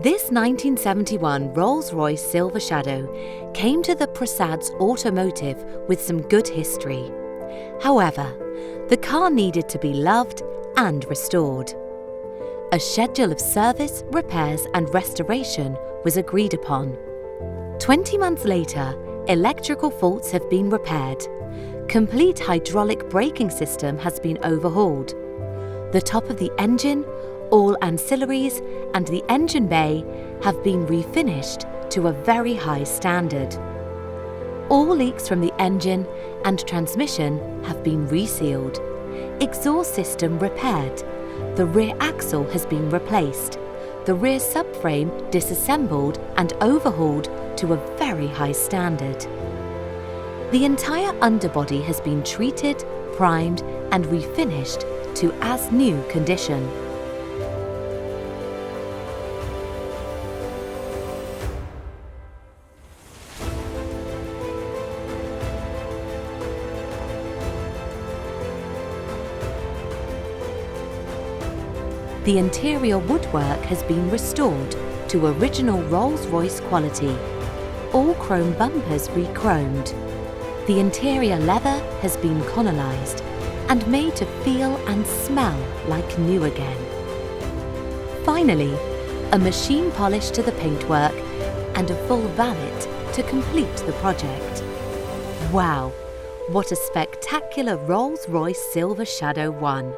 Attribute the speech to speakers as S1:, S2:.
S1: This 1971 Rolls Royce Silver Shadow came to the Prasads Automotive with some good history. However, the car needed to be loved and restored. A schedule of service, repairs and restoration was agreed upon. 20 months later, electrical faults have been repaired. Complete hydraulic braking system has been overhauled. The top of the engine, all ancillaries and the engine bay have been refinished to a very high standard. All leaks from the engine and transmission have been resealed. Exhaust system repaired. The rear axle has been replaced. The rear subframe disassembled and overhauled to a very high standard. The entire underbody has been treated, primed and refinished to as new condition. The interior woodwork has been restored to original Rolls-Royce quality. All chrome bumpers re-chromed. The interior leather has been colonised and made to feel and smell like new again. Finally, a machine polish to the paintwork and a full valet to complete the project. Wow, what a spectacular Rolls-Royce Silver Shadow 1!